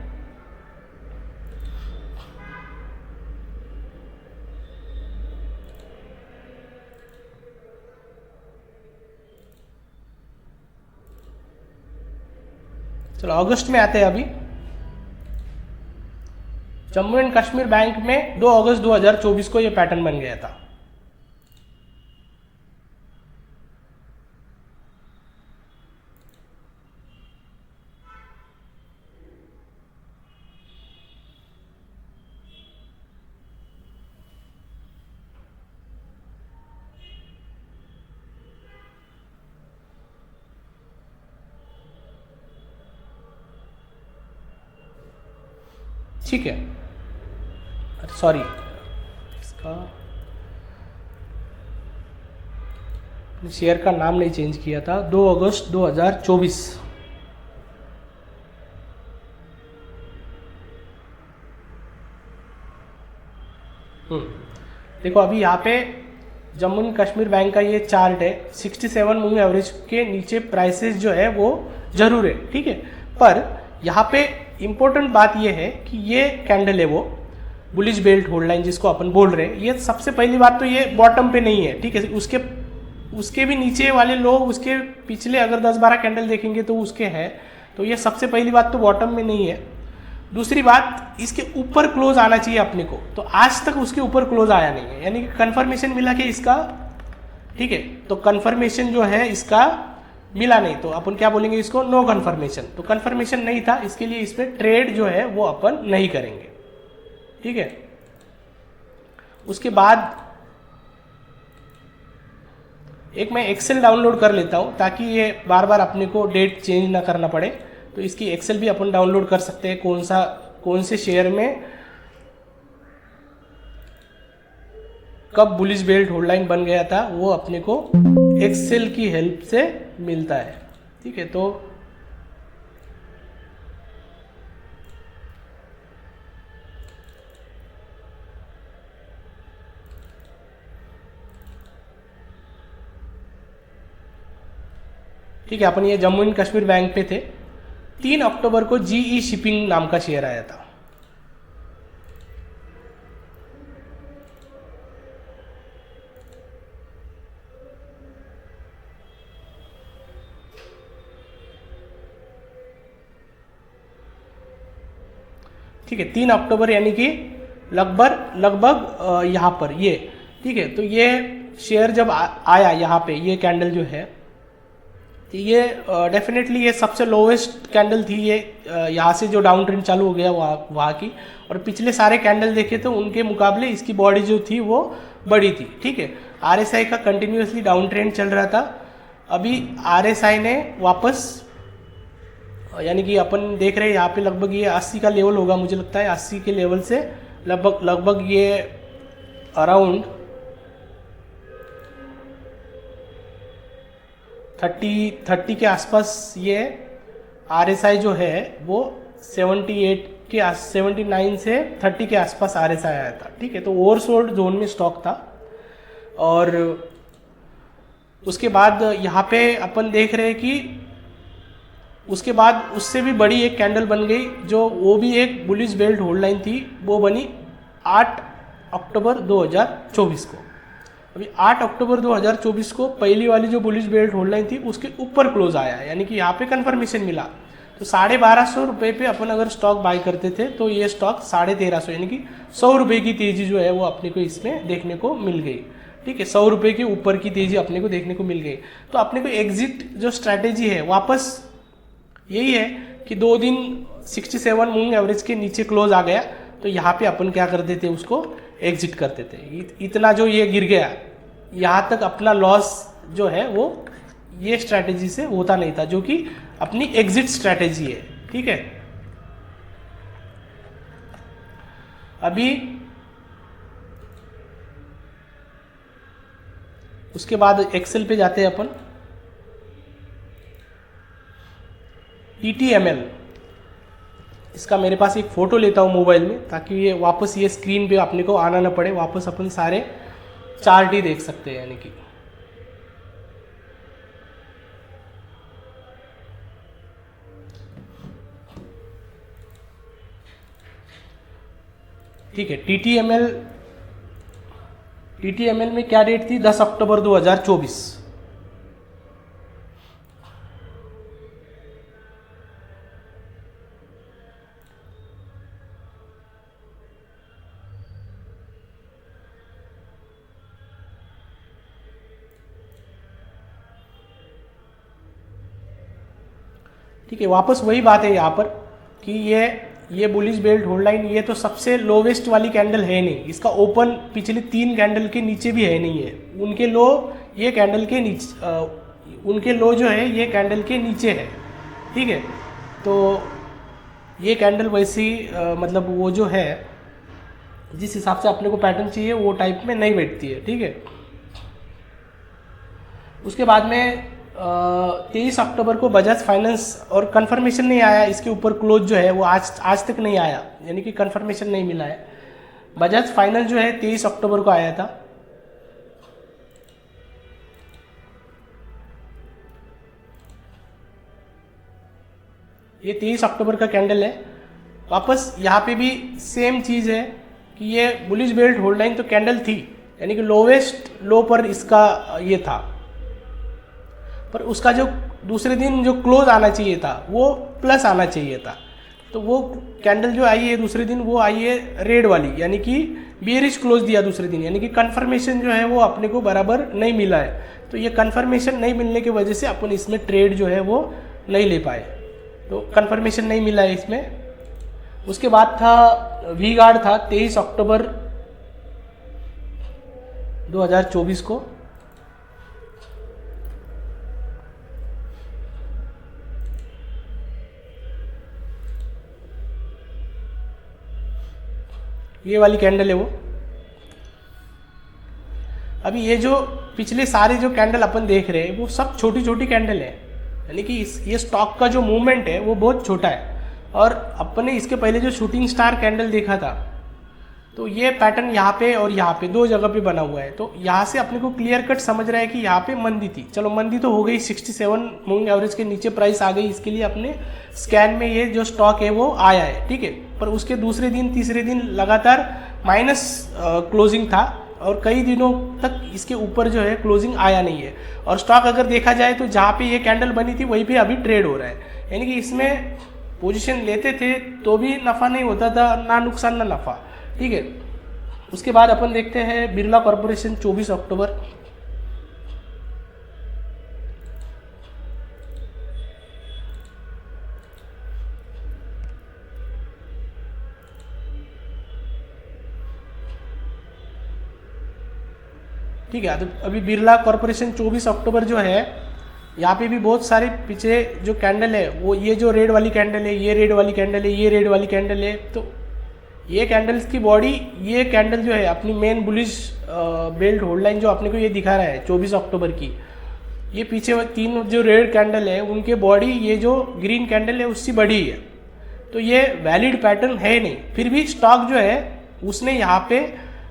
चलो अगस्त में आते हैं। अभी जम्मू एंड कश्मीर बैंक में 2 अगस्त 2024 को ये पैटर्न बन गया था। ठीक है, सॉरी, इसका शेयर का नाम नहीं चेंज किया था। 2 अगस्त 2024। देखो अभी यहाँ पे जम्मू एंड कश्मीर बैंक का ये चार्ट है, 67 मूविंग एवरेज के नीचे प्राइसेस जो है वो जरूर है, ठीक है। पर यहाँ पे इंपॉर्टेंट बात ये है कि ये कैंडल है वो बुलिश बेल्ट होल्ड लाइन जिसको अपन बोल रहे हैं, ये सबसे पहली बात तो ये बॉटम पे नहीं है, ठीक है। उसके भी नीचे वाले लोग उसके पिछले अगर 10-12 कैंडल देखेंगे तो उसके है, तो ये सबसे पहली बात तो बॉटम में नहीं है। दूसरी बात, इसके ऊपर क्लोज आना चाहिए अपने को, तो आज तक उसके ऊपर क्लोज आया नहीं है, यानी कि कंफर्मेशन मिला कि इसका, ठीक है। तो कंफर्मेशन जो है इसका मिला नहीं, तो अपन क्या बोलेंगे इसको, नो कंफर्मेशन। तो कंफर्मेशन नहीं था, इसके लिए इसमें ट्रेड जो है वो अपन नहीं करेंगे, ठीक है। उसके बाद एक मैं एक्सेल डाउनलोड कर लेता हूं ताकि ये बार बार अपने को डेट चेंज ना करना पड़े, तो इसकी एक्सेल भी अपन डाउनलोड कर सकते हैं, कौन से शेयर में कब बुलिश बेल्ट होल्ड लाइन बन गया था, वो अपने को एक्सेल की हेल्प से मिलता है, ठीक है। तो ठीक है, अपन ये जम्मू एंड कश्मीर बैंक पे थे। 3 अक्टूबर को जीई शिपिंग नाम का शेयर आया था। ठीक है, 3 अक्टूबर यानी कि लगभग यहाँ पर ये, ठीक है। तो ये शेयर जब आया यहाँ पे, ये कैंडल जो है, ये डेफिनेटली ये सबसे लोवेस्ट कैंडल थी, ये यहाँ से जो डाउन ट्रेंड चालू हो गया वहाँ की, और पिछले सारे कैंडल देखे तो उनके मुकाबले इसकी बॉडी जो थी वो बड़ी थी, ठीक है। आरएसआई का कंटिन्यूसली डाउन ट्रेंड चल रहा था। अभी आरएसआई ने वापस, यानी कि अपन देख रहे हैं यहाँ पे लगभग ये 80 का लेवल होगा, मुझे लगता है 80 के लेवल से लगभग ये अराउंड 30 के आसपास ये आरएसआई जो है वो 79 से 30 के आसपास आरएसआई आया था, ठीक है। तो ओवरसोल्ड जोन में स्टॉक था, और उसके बाद यहाँ पे अपन देख रहे हैं कि उसके बाद उससे भी बड़ी एक कैंडल बन गई, जो वो भी एक बुलिश बेल्ट होल्ड लाइन थी, वो बनी 8 अक्टूबर 2024 को। अभी 8 अक्टूबर 2024 को पहली वाली जो बुलिश बेल्ट होल्ड लाइन थी उसके ऊपर क्लोज आया, यानी कि यहाँ पे कंफर्मेशन मिला। तो 1250 रुपये पे अपन अगर स्टॉक बाय करते थे तो ये स्टॉक 1350, यानी कि 100 रुपये की तेजी जो है वो अपने को इसमें देखने को मिल गई, ठीक है। 100 रुपये के ऊपर की तेजी अपने को देखने को मिल गई। तो अपने को एग्जिट जो स्ट्रैटेजी है वापस यही है कि 2 दिन 67 मूविंग एवरेज के नीचे क्लोज आ गया, तो यहाँ पे अपन क्या करते थे, उसको एग्जिट करते थे। इतना जो ये गिर गया, यहाँ तक अपना लॉस जो है वो ये स्ट्रैटेजी से होता नहीं था, जो कि अपनी एग्जिट स्ट्रैटेजी है, ठीक है। अभी उसके बाद एक्सेल पे जाते हैं अपन। TTML, इसका मेरे पास एक फ़ोटो लेता हूँ मोबाइल में, ताकि ये वापस ये स्क्रीन पे अपने को आना ना पड़े, वापस अपन सारे चार्ट ही देख सकते हैं, यानी कि ठीक है। TTML में क्या डेट थी, 10 अक्टूबर 2024। ठीक है, वापस वही बात है यहाँ पर कि ये बुलिश बेल्ट होल्ड लाइन ये तो सबसे लोवेस्ट वाली कैंडल है नहीं, इसका ओपन पिछले 3 कैंडल के नीचे भी है नहीं है, उनके लो ये कैंडल के नीचे उनके लो जो है ये कैंडल के नीचे है। ठीक है, तो ये कैंडल वैसी मतलब वो जो है जिस हिसाब से अपने को पैटर्न चाहिए वो टाइप में नहीं बैठती है। ठीक है, उसके बाद में 23 अक्टूबर को बजाज फाइनेंस और कंफर्मेशन नहीं आया, इसके ऊपर क्लोज जो है वो आज तक नहीं आया, यानी कि कंफर्मेशन नहीं मिला है। बजाज फाइनेंस जो है 23 अक्टूबर को आया था। ये 23 अक्टूबर का कैंडल है। वापस यहाँ पे भी सेम चीज़ है कि ये बुलिश बेल्ट होल्ड लाइन तो कैंडल थी, यानी कि लोवेस्ट लो पर इसका ये था, पर उसका जो दूसरे दिन जो क्लोज आना चाहिए था वो प्लस आना चाहिए था। तो वो कैंडल जो आई है दूसरे दिन वो आई है रेड वाली, यानी कि बेयरिश क्लोज दिया दूसरे दिन, यानी कि कंफर्मेशन जो है वो अपने को बराबर नहीं मिला है। तो ये कंफर्मेशन नहीं मिलने की वजह से अपन इसमें ट्रेड जो है वो नहीं ले पाए, तो कंफर्मेशन नहीं मिला है इसमें। उसके बाद था वी गार्ड था 23 अक्टूबर 2024 को। ये वाली कैंडल है वो। अभी ये जो पिछले सारे जो कैंडल अपन देख रहे हैं वो सब छोटी छोटी कैंडल है, यानी कि ये स्टॉक का जो मूवमेंट है वो बहुत छोटा है। और अपने इसके पहले जो शूटिंग स्टार कैंडल देखा था तो ये पैटर्न यहाँ पे और यहाँ पे 2 जगह पे बना हुआ है, तो यहाँ से अपने को क्लियर कट समझ रहा है कि यहाँ पे मंदी थी। चलो मंदी तो हो गई, 67 मूविंग एवरेज के नीचे प्राइस आ गई, इसके लिए अपने स्कैन में ये जो स्टॉक है वो आया है। ठीक है, पर उसके दूसरे दिन तीसरे दिन लगातार माइनस क्लोजिंग था और कई दिनों तक इसके ऊपर जो है क्लोजिंग आया नहीं है। और स्टॉक अगर देखा जाए तो जहाँ पे ये कैंडल बनी थी वहीं पे अभी ट्रेड हो रहा है, यानी कि इसमें पोजीशन लेते थे तो भी नफ़ा नहीं होता था, ना नुकसान ना नफ़ा। ठीक है, उसके बाद अपन देखते हैं बिरला कॉर्पोरेशन 24 अक्टूबर। ठीक है, तो अभी बिरला कॉर्पोरेशन 24 अक्टूबर जो है यहाँ पे भी बहुत सारे पीछे जो कैंडल है वो ये जो रेड वाली कैंडल है, ये रेड वाली कैंडल है, ये रेड वाली कैंडल है, तो ये कैंडल्स की बॉडी ये कैंडल जो है अपनी main bullish belt hold line जो अपने को ये दिखा रहा है 24 अक्टूबर की, ये पीछे 3 जो रेड कैंडल है उनके बॉडी ये जो ग्रीन कैंडल है उससे बड़ी है, तो ये वैलिड पैटर्न है नहीं। फिर भी स्टॉक जो है उसने यहाँ पे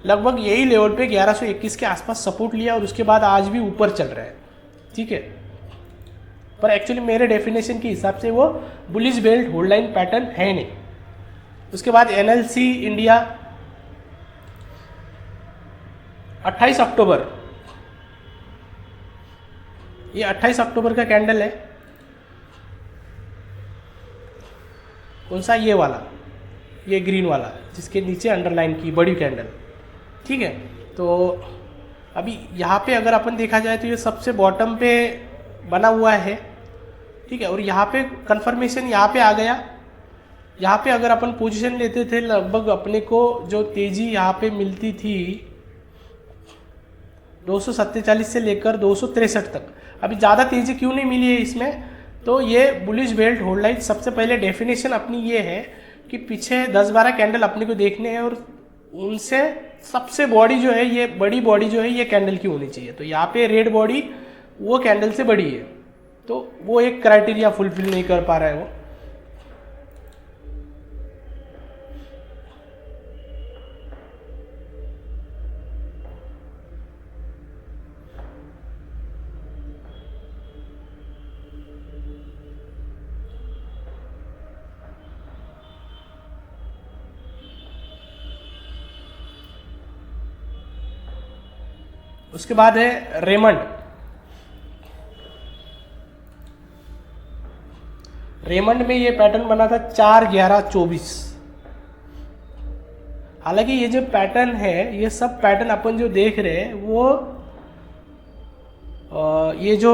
लगभग यही लेवल पे 1121 के आसपास सपोर्ट लिया और उसके बाद आज भी ऊपर चल रहा है। ठीक है, पर एक्चुअली मेरे डेफिनेशन के हिसाब से वो bullish belt hold line pattern है नहीं। उसके बाद एनएलसी इंडिया 28 अक्टूबर, ये 28 अक्टूबर का कैंडल है। कौन सा? ये वाला, ये ग्रीन वाला जिसके नीचे अंडरलाइन की बड़ी कैंडल। ठीक है, तो अभी यहाँ पे अगर अपन देखा जाए तो ये सबसे बॉटम पे बना हुआ है। ठीक है, और यहाँ पे कंफर्मेशन यहाँ पे आ गया। यहाँ पे अगर अपन पोजीशन लेते थे लगभग अपने को जो तेजी यहाँ पे मिलती थी 247 से लेकर 263 तक, अभी ज़्यादा तेजी क्यों नहीं मिली है इसमें? तो ये बुलिश बेल्ट होल्ड लाइन सबसे पहले डेफिनेशन अपनी ये है कि पीछे 10-12 कैंडल अपने को देखने हैं और उनसे सबसे बॉडी जो है ये बड़ी बॉडी जो है ये कैंडल की होनी चाहिए। तो यहाँ पे रेड बॉडी वो कैंडल से बड़ी है, तो वो एक क्राइटेरिया फुलफिल नहीं कर पा रहा है वो। उसके बाद है रेमंड। रेमंड में ये पैटर्न बना था 4-11-24। हालांकि ये जो पैटर्न है ये सब पैटर्न अपन जो देख रहे हैं वो ये जो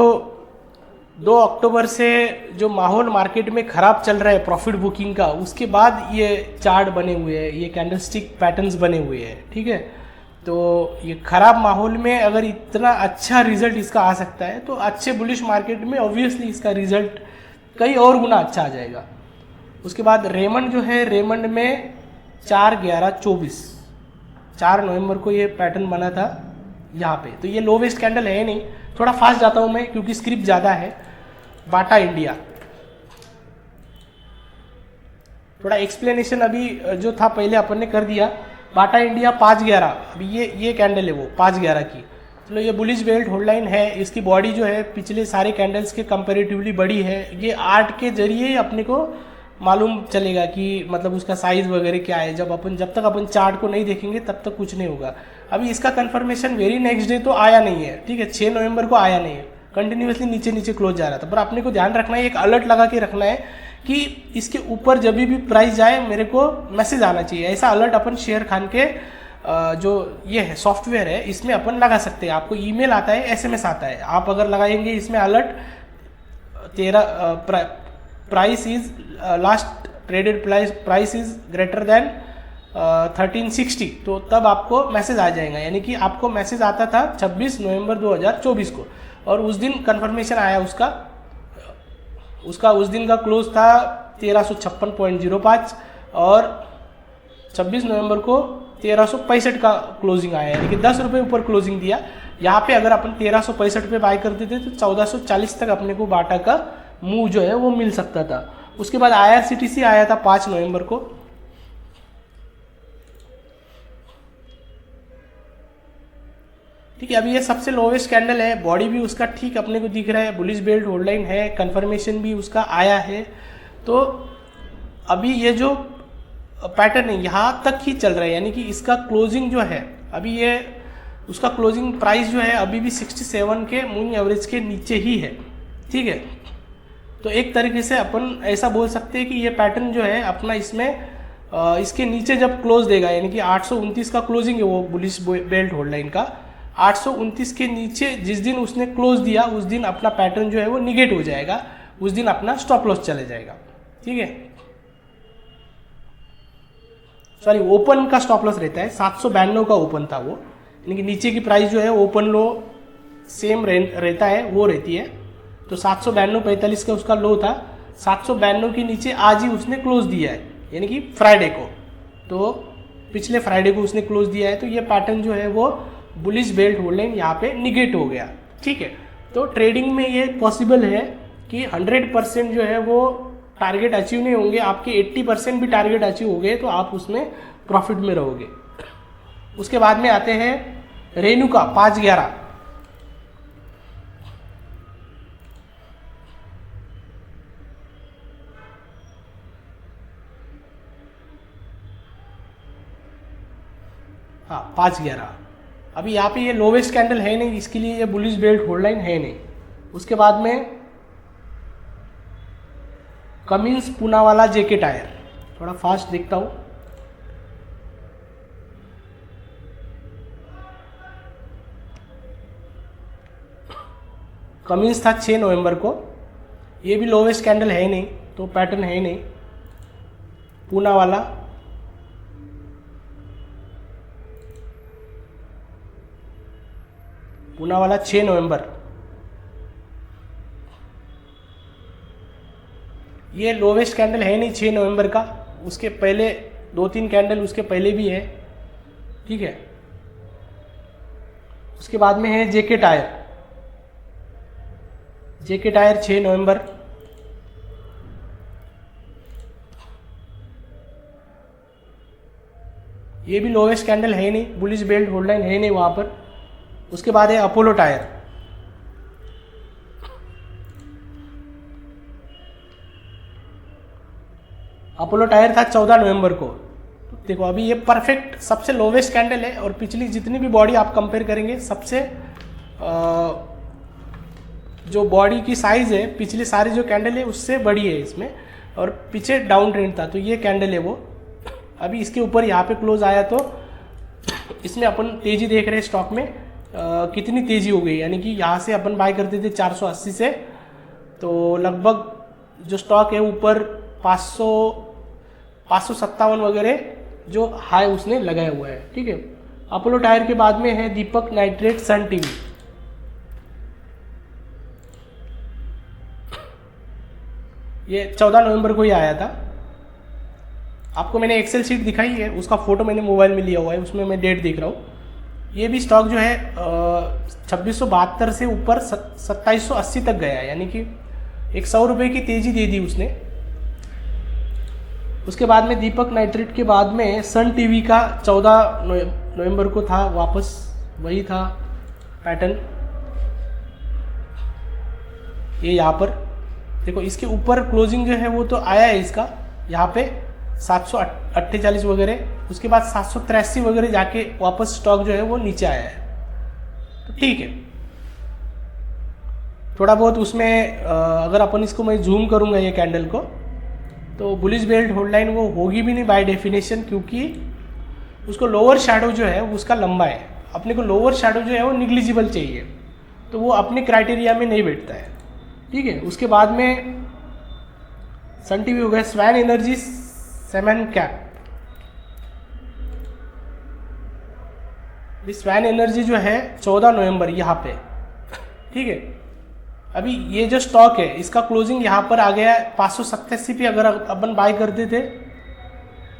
2 अक्टूबर से जो माहौल मार्केट में ख़राब चल रहा है प्रॉफिट बुकिंग का, उसके बाद ये चार्ट बने हुए हैं, ये कैंडलस्टिक पैटर्न्स बने हुए हैं, ठीक है। तो ये ख़राब माहौल में अगर इतना अच्छा रिजल्ट इसका आ सकता है तो अच्छे बुलिश मार्केट में ऑब्वियसली इसका रिजल्ट कई और गुना अच्छा आ जाएगा। उसके बाद रेमंड जो है, रेमंड में 4/11/24 4 नवंबर को ये पैटर्न बना था यहाँ पे। तो ये लोवेस्ट कैंडल है नहीं, थोड़ा फास्ट जाता हूँ मैं क्योंकि स्क्रिप्ट ज़्यादा है। बाटा इंडिया, थोड़ा एक्सप्लेनेशन अभी जो था पहले अपन ने कर दिया। बाटा इंडिया 5/11, अभी ये कैंडल है वो 5/11 की। चलो ये बुलिश बेल्ट होल्ड लाइन है, इसकी बॉडी जो है पिछले सारे कैंडल्स के कंपैरेटिवली बड़ी है। ये आर्ट के जरिए अपने को मालूम चलेगा कि मतलब उसका साइज वगैरह क्या है। जब तक अपन चार्ट को नहीं देखेंगे तब तक कुछ नहीं होगा। अभी इसका कंफर्मेशन वेरी नेक्स्ट डे तो आया नहीं है, ठीक है, 6 नवंबर को आया नहीं है, कंटिन्यूसली नीचे नीचे क्लोज जा रहा था। पर अपने को ध्यान रखना है, एक अलर्ट लगा के रखना है कि इसके ऊपर जब भी प्राइस जाए मेरे को मैसेज आना चाहिए। ऐसा अलर्ट अपन शेयर खान के जो ये है सॉफ्टवेयर है इसमें अपन लगा सकते हैं। आपको ईमेल आता है, एसएमएस आता है, आप अगर लगाएंगे इसमें alert 13 price is last traded price is greater then 1360, तो तब आपको मैसेज आ जाएगा। यानी कि आपको मैसेज आता था 26 नवंबर 2024 को, और उस दिन कंफर्मेशन आया उसका उस दिन का क्लोज था 1356.05 और 26 नवंबर को 1365 का क्लोजिंग आया, यानी कि 10 रुपये ऊपर क्लोजिंग दिया। यहाँ पे अगर अपन 1365 पे बाय करते थे तो 1440 तक अपने को बाटा का मूव जो है वो मिल सकता था। उसके बाद IRCTC आया था 5 नवंबर को, ठीक है। अभी ये सबसे लोवेस्ट कैंडल है, बॉडी भी उसका ठीक अपने को दिख रहा है, बुलिश बेल्ट होल्ड लाइन है, कंफर्मेशन भी उसका आया है। तो अभी ये जो पैटर्न है यहाँ तक ही चल रहा है, यानी कि इसका क्लोजिंग जो है अभी ये उसका क्लोजिंग प्राइस जो है अभी भी 67 के मूविंग एवरेज के नीचे ही है, ठीक है। तो एक तरीके से अपन ऐसा बोल सकते हैं कि ये पैटर्न जो है अपना इसमें इसके नीचे जब क्लोज देगा, यानी कि 829 का क्लोजिंग है वो बुलिश बेल्ट होल्ड लाइन का, 829 के नीचे जिस दिन उसने क्लोज दिया उस दिन अपना पैटर्न जो है वो निगेट हो जाएगा, उस दिन अपना स्टॉप लॉस चले जाएगा, ठीक है। सॉरी, ओपन का स्टॉप लॉस रहता है, 792 का ओपन था वो, यानी कि नीचे की प्राइस जो है ओपन लो सेम रहता है, वो रहती है। तो 792.45 का उसका लो था, 792 के नीचे आज ही उसने क्लोज दिया है, यानी कि फ्राइडे को, तो पिछले फ्राइडे को उसने क्लोज दिया है। तो ये पैटर्न जो है वो बुलिश बेल्ट होल्ड लाइन यहाँ पे निगेट हो गया, ठीक है। तो ट्रेडिंग में ये पॉसिबल है कि 100% जो है वो टारगेट अचीव नहीं होंगे, आपके 80% भी टारगेट अचीव हो गए तो आप उसमें प्रॉफिट में रहोगे। उसके बाद में आते हैं रेणुका 5/11, हाँ 5/11। अभी यहाँ पे ये लोवेस्ट कैंडल है नहीं, इसके लिए ये बुलिश बेल्ट होल्ड लाइन है नहीं। उसके बाद में कमिंस पूनावाला जेके टायर, थोड़ा फास्ट देखता हूँ। कमिंस था 6 नवंबर को, ये भी लोवेस्ट कैंडल है नहीं, तो पैटर्न है नहीं। पूनावाला 6 नवंबर, ये लोवेस्ट कैंडल है नहीं 6 नवंबर का, उसके पहले 2-3 कैंडल उसके पहले भी है, ठीक है। उसके बाद में है जेके टायर, जेके टायर 6 नवंबर, ये भी लोवेस्ट कैंडल है नहीं, बुलिश बेल्ट होल्ड लाइन है नहीं वहां पर। उसके बाद है अपोलो टायर, अपोलो टायर था 14 नवंबर को। देखो अभी ये परफेक्ट सबसे लोवेस्ट कैंडल है, और पिछली जितनी भी बॉडी आप कंपेयर करेंगे सबसे जो बॉडी की साइज है पिछले सारे जो कैंडल है उससे बड़ी है इसमें, और पीछे डाउन ट्रेंड था, तो ये कैंडल है वो। अभी इसके ऊपर यहाँ पे क्लोज आया तो इसमें अपन तेजी देख रहे हैं स्टॉक में कितनी तेजी हो गई, यानी कि यहाँ से अपन बाय करते थे 480 से, तो लगभग जो स्टॉक है ऊपर 557 वगैरह जो हाई उसने लगाया हुआ है। ठीक है, अपोलो टायर के बाद में है दीपक नाइट्रेट सन टीवी। ये 14 नवंबर को ही आया था। आपको मैंने एक्सेल शीट दिखाई है, उसका फोटो मैंने मोबाइल में लिया हुआ है, उसमें मैं डेट देख रहा हूँ। ये भी स्टॉक जो है 2672 से ऊपर 2780 तक गया है, यानी कि 100 रुपये की तेज़ी दे दी उसने। उसके बाद में दीपक नाइट्रेट के बाद में सन टीवी का 14 नवंबर को था, वापस वही था पैटर्न। ये यहाँ पर देखो, इसके ऊपर क्लोजिंग जो है वो तो आया है इसका, यहाँ पे 748 वगैरह, उसके बाद 783 वगैरह जाके वापस स्टॉक जो है वो नीचे आया है। तो ठीक है, थोड़ा बहुत उसमें अगर अपन इसको मैं जूम करूँगा ये कैंडल को, तो बुलिश बेल्ट होल्ड लाइन वो होगी भी नहीं बाय डेफिनेशन, क्योंकि उसको लोअर शैडो जो है उसका लंबा है। अपने को लोअर शैडो जो है वो निग्लिजिबल चाहिए, तो वो अपने क्राइटेरिया में नहीं बैठता है। ठीक है, उसके बाद में सन टीवी हो गया, swan energy 7 cap. Swan energy जो है 14 नवंबर यहाँ पे। ठीक है, अभी ये जो स्टॉक है इसका क्लोजिंग यहाँ पर आ गया है 587 पे। अगर अपन बाय करते थे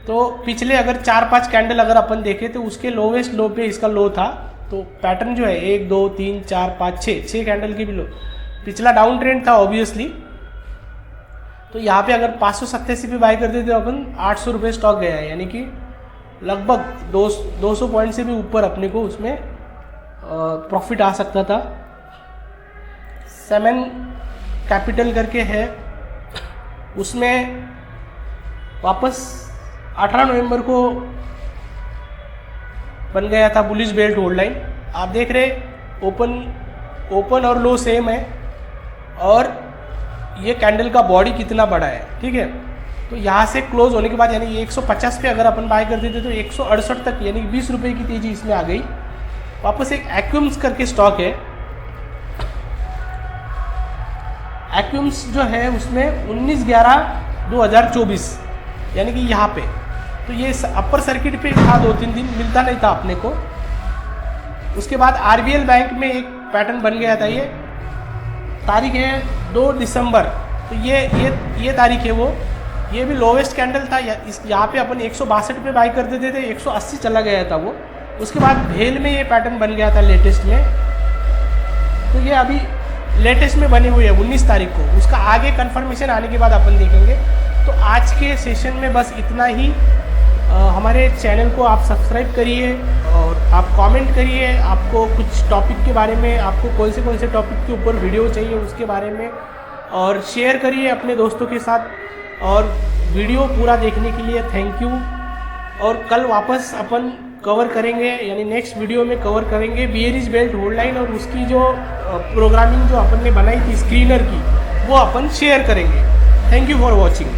तो पिछले अगर 4-5 कैंडल अगर अपन देखें तो उसके लोवेस्ट लो पे इसका लो था। तो पैटर्न जो है 1 2 3 4 5 6 कैंडल के भी लो, पिछला डाउन ट्रेंड था ऑब्वियसली। तो यहाँ पे अगर 587 पे बाय करते थे तो अपन 800 रुपये स्टॉक गया है, यानी कि लगभग 200 पॉइंट से भी ऊपर अपने को उसमें प्रॉफिट आ सकता था। 7 कैपिटल करके है, उसमें वापस 18 नवंबर को बन गया था बुलिश बेल्ट होल्ड लाइन। आप देख रहे ओपन और लो सेम है, और ये कैंडल का बॉडी कितना बड़ा है। ठीक है, तो यहाँ से क्लोज होने के बाद यानी 150 पे अगर अपन बाय करते थे तो 168 तक, यानी 20 रुपये की तेजी इसमें आ गई। वापस एक एक्यूम्स करके स्टॉक है, एक्यूम्स जो है उसमें 19/11/2024, यानी कि यहाँ पे तो ये अपर सर्किट पे था 2-3 दिन, मिलता नहीं था अपने को। उसके बाद आरबीएल बैंक में एक पैटर्न बन गया था। ये तारीख है 2 दिसंबर, तो ये तारीख है वो। ये भी लोवेस्ट कैंडल था, यहाँ पे अपन 162 पे बाय कर देते थे, 180 चला गया था वो। उसके बाद भेल में ये पैटर्न बन गया था लेटेस्ट में, तो ये अभी लेटेस्ट में बनी हुई है 19 तारीख को। उसका आगे कंफर्मेशन आने के बाद अपन देखेंगे। तो आज के सेशन में बस इतना ही। हमारे चैनल को आप सब्सक्राइब करिए और आप कमेंट करिए, आपको कुछ टॉपिक के बारे में, आपको कौन से टॉपिक के ऊपर वीडियो चाहिए उसके बारे में, और शेयर करिए अपने दोस्तों के साथ। और वीडियो पूरा देखने के लिए थैंक यू। और कल वापस अपन कवर करेंगे, यानी नेक्स्ट वीडियो में कवर करेंगे बियरिश बेल्ट होल्ड लाइन, और उसकी जो प्रोग्रामिंग जो अपन ने बनाई थी स्क्रीनर की, वो अपन शेयर करेंगे। Thank you for watching.